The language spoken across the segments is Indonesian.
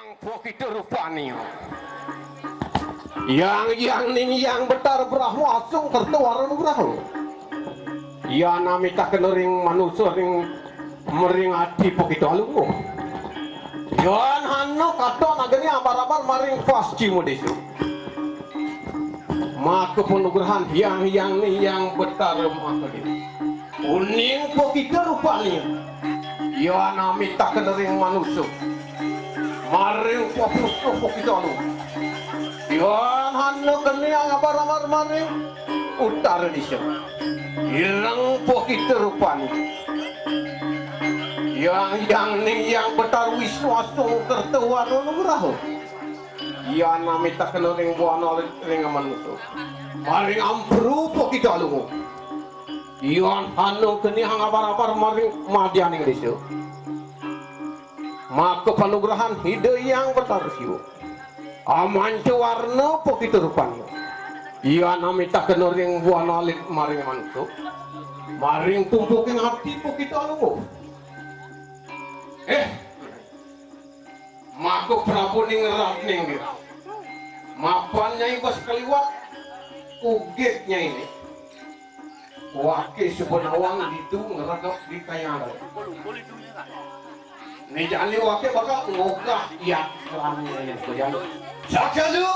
yang begitu rupanya yang betar berahu asung tertuaran berahu ya nami tak kenering manusia ring meringati begitu alungu yan hanu kata nagani abar-abar maring pasti modesu maka penugrahan yang betar maka uning begitu rupanya ya nami tak kenering manusia maring fokus begitu alungu yan hanu keni abar-abar maring utara disyo irang begitu rupanya yang betar wisnu asung tertuan nugraho ya nami tak kenering buana ring manusia maring ampru begitu alungu yan hanu keni abar-abar maring madianing disyo maka panugrahan hide yang betar siu amancu warna begitu rupanya iya nami tak kenering buana maring manusia maring tumpuking hati begitu alungu maka Prabu ningrat ning mapannya ibas kaliwat ugetnya ini wake sebenawang itu ngeragap di kayangan nih jali wake bakal ngogah ya kelamnya ini kejadian sakjadu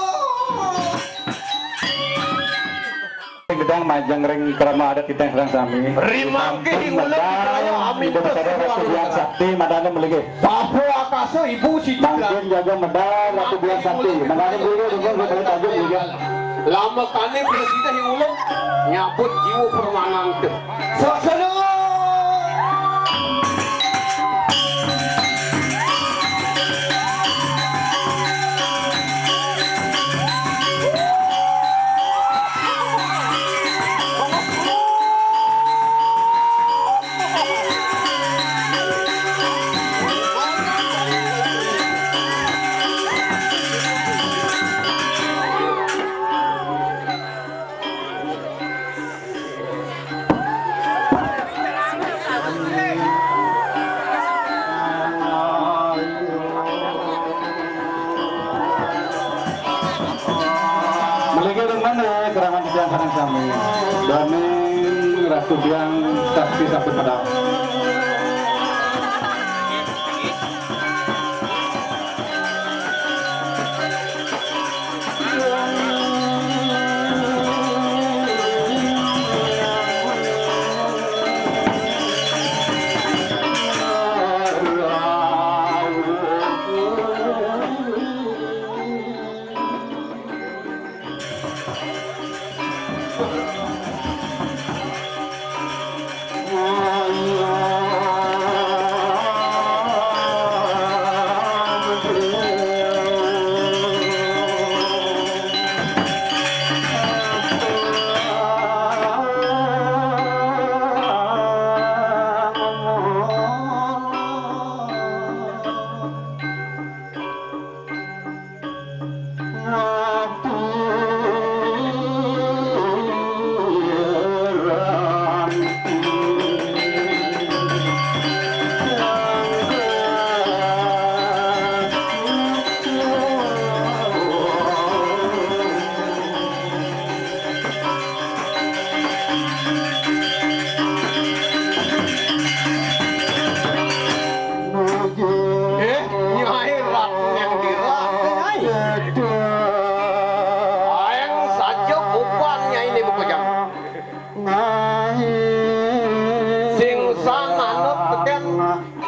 gedang majang ring krama adat kita yang sedang sami rimangke hinguleng amin Ratu Biang Sakti madana meligi Papu akasa ibu si mungkin jaga medal Ratu Biang Sakti madana meligi dengan betul tajuk meligi lama kali presiden hinguleng nyabut jiwa permanan ke sakjadu Ratu Biang Sakti Sabtu Padang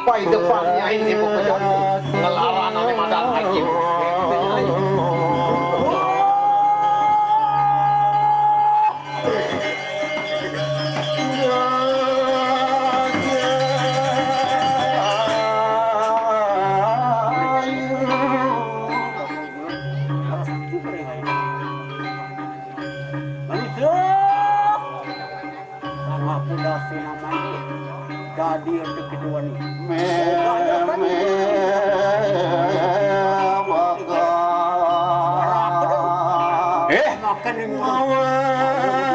pai depannya ini pokoknya ngelawan oleh madang hakim jadi untuk kedua nih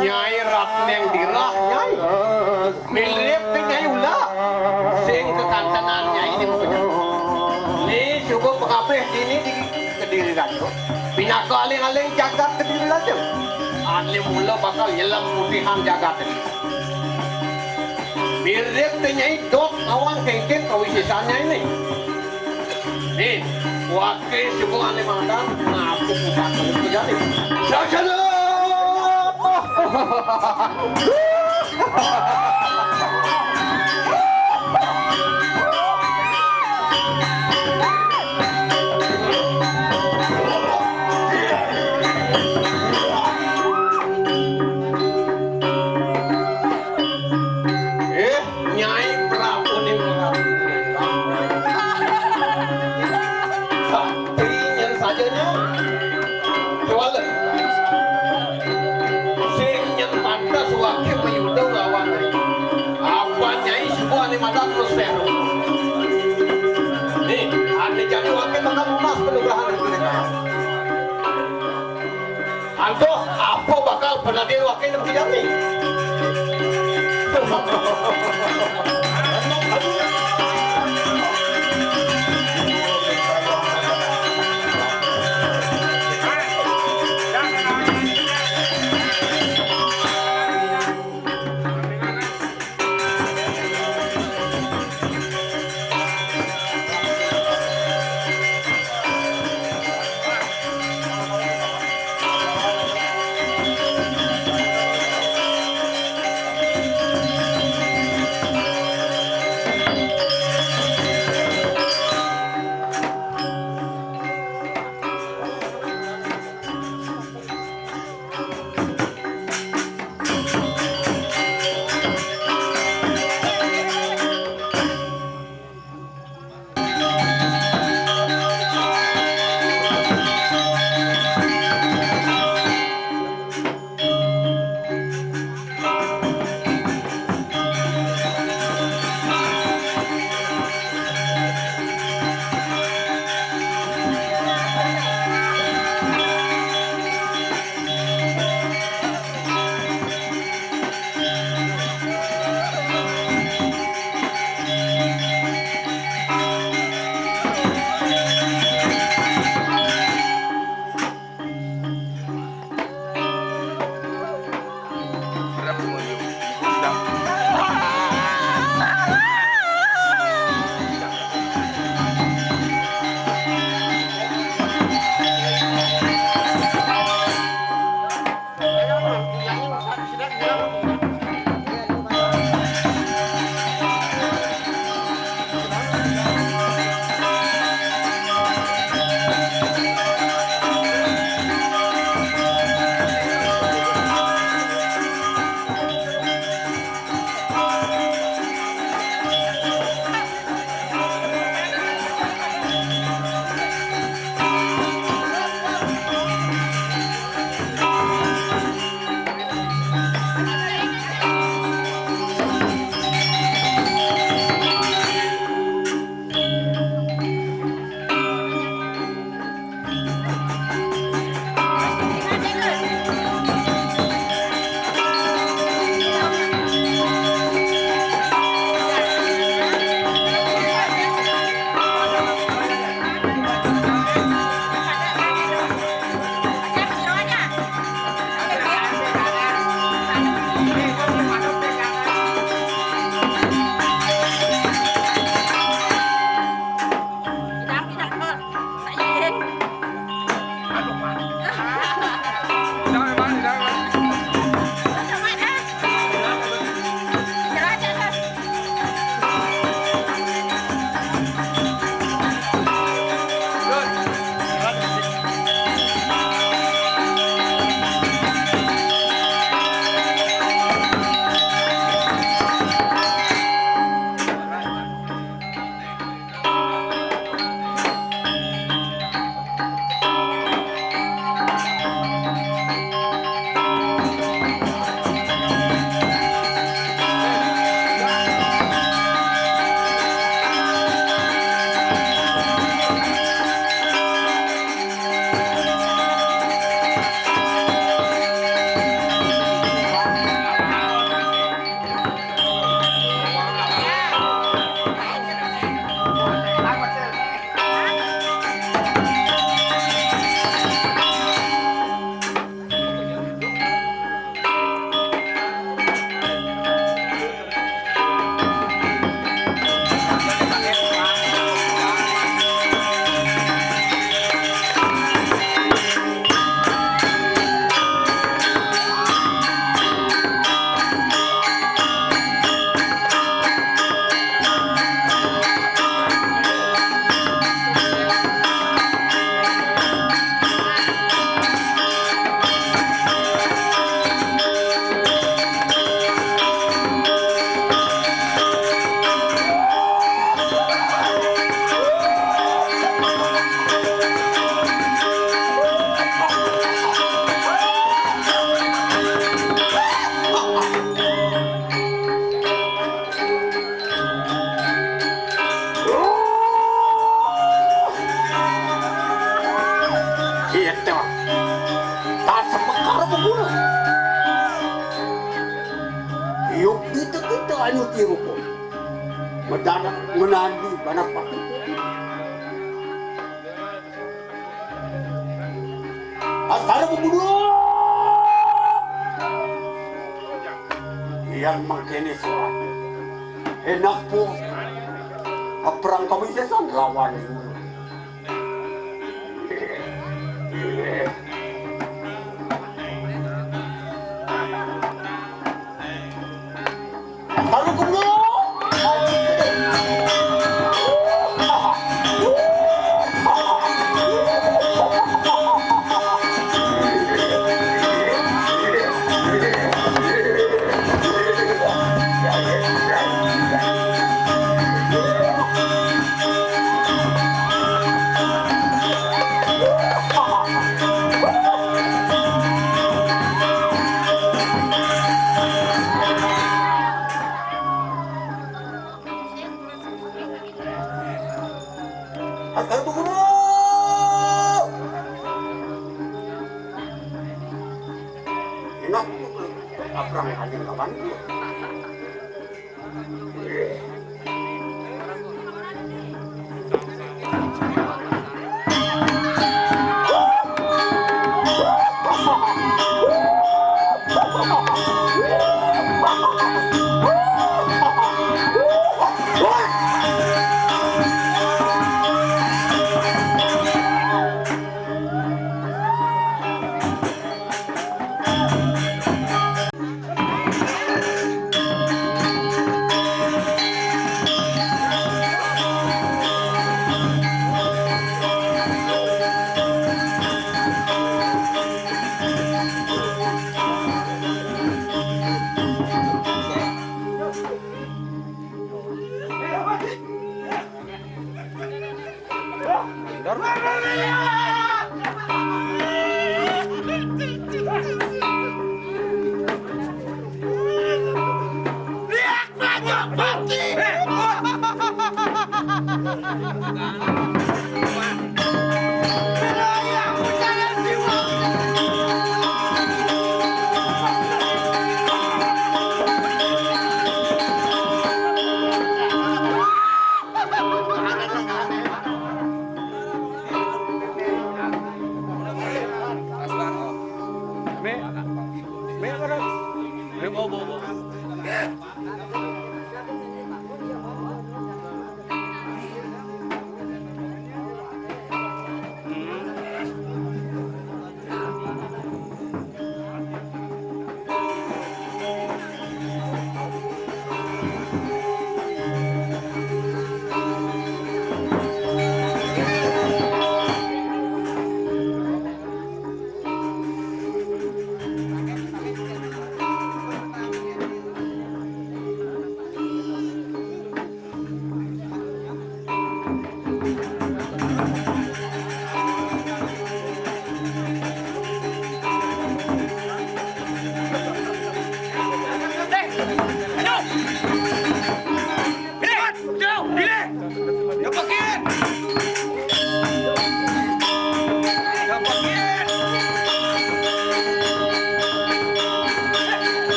Nyai Ratneng dirah Nyai mirip ke Nyai ulah sing kekantenannya ini punya ini cukup kabeh ini jaga aling-aling jagat kediri aja. Alim mula bakal yelam putihan jagat ini. Mirip tenyai dot awang kengkeng kawisisanya ini. Nih, wakil semua alim makan, aku buka ke jadi. Saksana! Nyai Prabu ni tapi yang sajanya jual sing yang tanda suaki mayuda lawan apa nyai semua ni mata terus seru ni ada jadi wakil bakal lunas penugahan mereka Anto apa bakal penadir wakil tidak ni banyu tiru ko. Mendadak menandi banapak. Asal membunuh. Yang makanya surat. Enak po. Perang kami sesan lawan. Lalu kemudian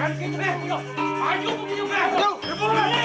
Jangan gitu deh. Ayo, begini,